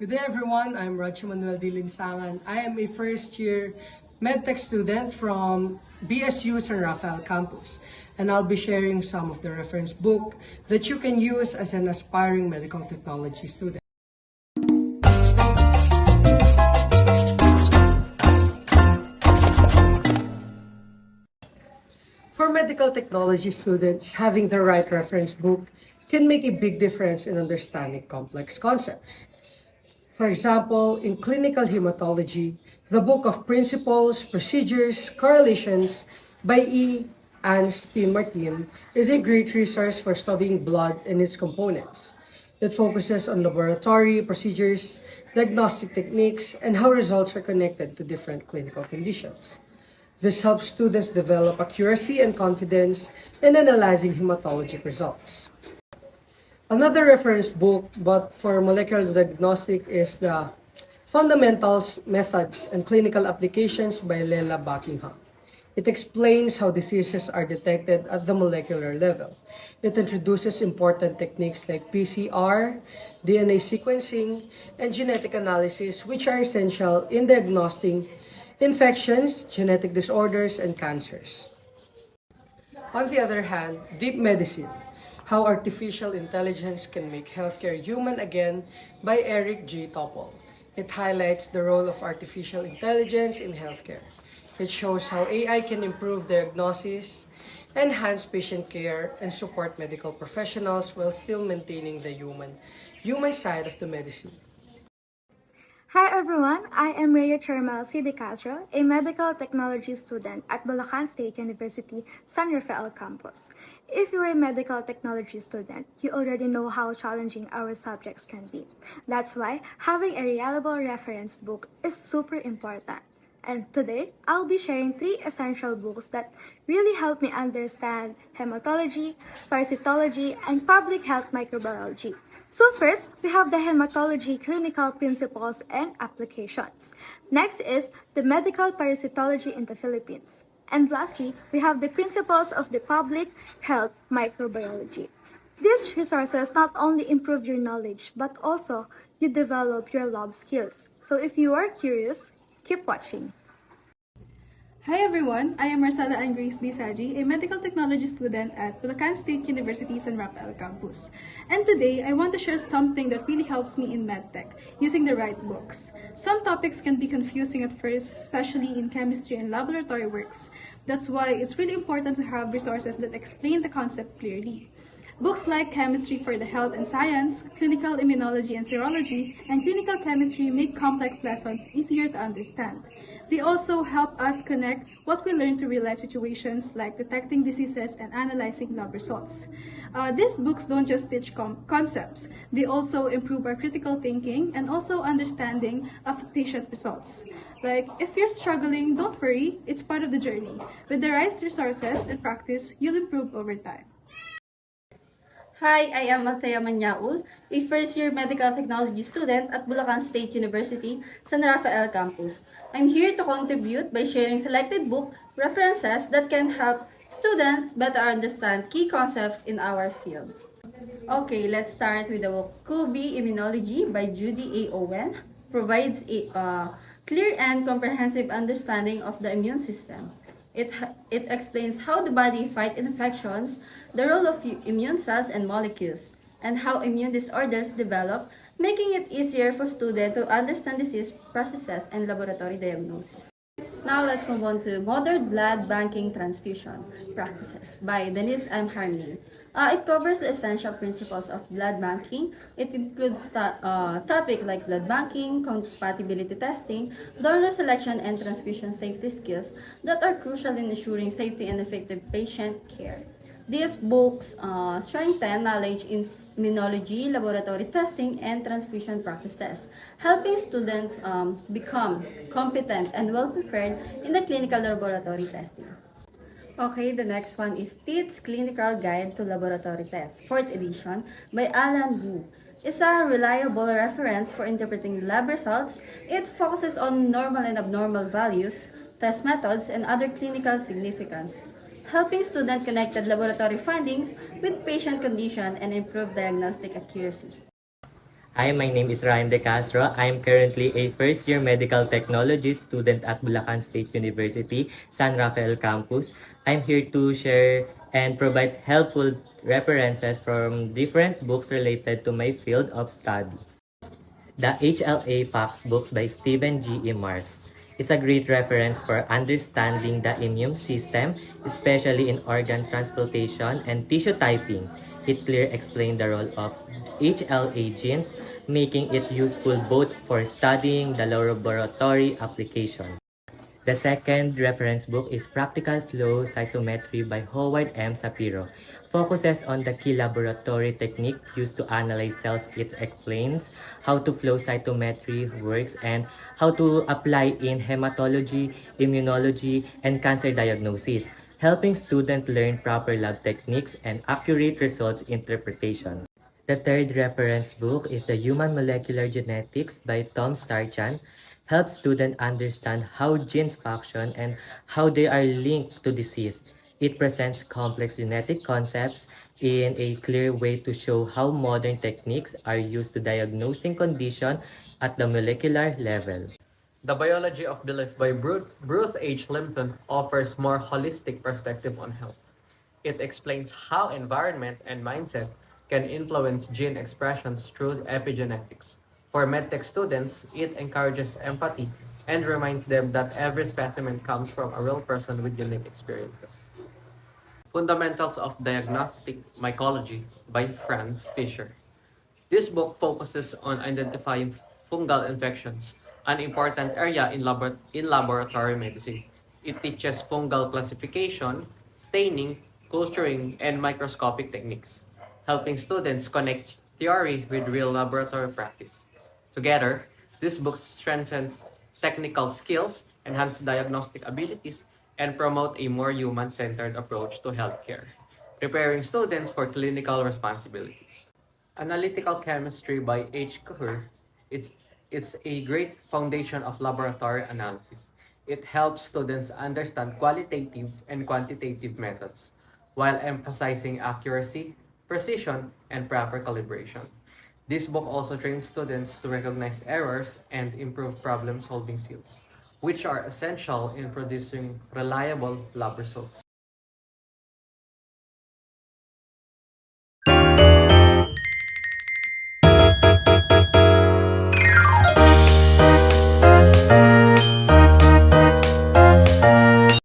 Good day everyone, I'm Rachi Manuel Dilinsangan. I am a first year MedTech student from BSU San Rafael campus, and I'll be sharing some of the reference book that you can use as an aspiring medical technology student. For medical technology students, having the right reference book can make a big difference in understanding complex concepts. For example, in clinical hematology, the Book of Principles, Procedures, Correlations by E. Anstein Martin is a great resource for studying blood and its components. It focuses on laboratory procedures, diagnostic techniques, and how results are connected to different clinical conditions. This helps students develop accuracy and confidence in analyzing hematologic results. Another reference book, but for molecular diagnostic, is the Fundamentals, Methods, and Clinical Applications by Lela Buckingham. It explains how diseases are detected at the molecular level. It introduces important techniques like PCR, DNA sequencing, and genetic analysis, which are essential in diagnosing infections, genetic disorders, and cancers. On the other hand, Deep Medicine, How Artificial Intelligence Can Make Healthcare Human Again by Eric J. Topol. It highlights the role of artificial intelligence in healthcare. It shows how AI can improve diagnosis, enhance patient care, and support medical professionals while still maintaining the human side of the medicine. Hi everyone, I am Rhea Charmel C. De Castro, a medical technology student at Bulacan State University, San Rafael campus. If you're a medical technology student, you already know how challenging our subjects can be. That's why having a reliable reference book is super important. And today, I'll be sharing 3 essential books that really help me understand hematology, parasitology, and public health microbiology. So first, we have the Hematology Clinical Principles and Applications. Next is the Medical Parasitology in the Philippines. And lastly, we have the Principles of the Public Health Microbiology. These resources not only improve your knowledge, but also you develop your lab skills. So if you are curious, keep watching. Hi everyone, I am Marcella Ann Grace Bisaji, a medical technology student at Bulacan State University San Rafael campus. And today, I want to share something that really helps me in medtech, using the right books. Some topics can be confusing at first, especially in chemistry and laboratory works. That's why it's really important to have resources that explain the concept clearly. Books like Chemistry for the Health and Science, Clinical Immunology and Serology, and Clinical Chemistry make complex lessons easier to understand. They also help us connect what we learn to real-life situations like detecting diseases and analyzing lab results. These books don't just teach concepts, they also improve our critical thinking and also understanding of patient results. Like, if you're struggling, don't worry, it's part of the journey. With the right resources and practice, you'll improve over time. Hi, I am Althea Manyaul, a first-year medical technology student at Bulacan State University, San Rafael campus. I'm here to contribute by sharing selected book references that can help students better understand key concepts in our field. Okay, let's start with the book Kubi Immunology by Judy A. Owen. Provides a clear and comprehensive understanding of the immune system. It explains how the body fights infections, the role of immune cells and molecules, and how immune disorders develop, making it easier for students to understand disease processes and laboratory diagnosis. Now let's move on to Modern Blood Banking Transfusion Practices by Denise M. Harming. It covers the essential principles of blood banking. It includes topics like blood banking, compatibility testing, donor selection, and transfusion safety skills that are crucial in ensuring safety and effective patient care. These books strengthen knowledge in immunology, laboratory testing, and transfusion practices, helping students become competent and well-prepared in the clinical laboratory testing. Okay, the next one is TITS Clinical Guide to Laboratory Tests, 4th edition, by Alan Wu. It's a reliable reference for interpreting lab results. It focuses on normal and abnormal values, test methods, and other clinical significance, helping students connect laboratory findings with patient condition and improve diagnostic accuracy. Hi, my name is Ryan De Castro. I'm currently a first-year medical technology student at Bulacan State University, San Rafael Campus. I'm here to share and provide helpful references from different books related to my field of study. The HLA Pax books by Stephen G. E. Mars is a great reference for understanding the immune system, especially in organ transplantation and tissue typing. It clearly explains the role of HLA genes, making it useful both for studying the laboratory application. The second reference book is Practical Flow Cytometry by Howard M. Sapiro. Focuses on the key laboratory technique used to analyze cells. It explains how to flow cytometry works and how to apply in hematology, immunology, and cancer diagnosis, helping students learn proper lab techniques and accurate results interpretation. The third reference book is The Human Molecular Genetics by Tom Starchan. Helps students understand how genes function and how they are linked to disease. It presents complex genetic concepts in a clear way to show how modern techniques are used to diagnosing condition at the molecular level. The Biology of Belief by Bruce H. Limpton offers more holistic perspective on health. It explains how environment and mindset can influence gene expressions through epigenetics. For medtech students, it encourages empathy and reminds them that every specimen comes from a real person with unique experiences. Fundamentals of Diagnostic Mycology by Fran Fisher. This book focuses on identifying fungal infections, an important area in laboratory medicine. It teaches fungal classification, staining, culturing, and microscopic techniques, helping students connect theory with real laboratory practice. Together, this book strengthens technical skills, enhance diagnostic abilities, and promote a more human-centered approach to healthcare, preparing students for clinical responsibilities. Analytical Chemistry by H. Kuhur. It's, it's a great foundation of laboratory analysis. It helps students understand qualitative and quantitative methods while emphasizing accuracy, precision, and proper calibration. This book also trains students to recognize errors and improve problem-solving skills, which are essential in producing reliable lab results.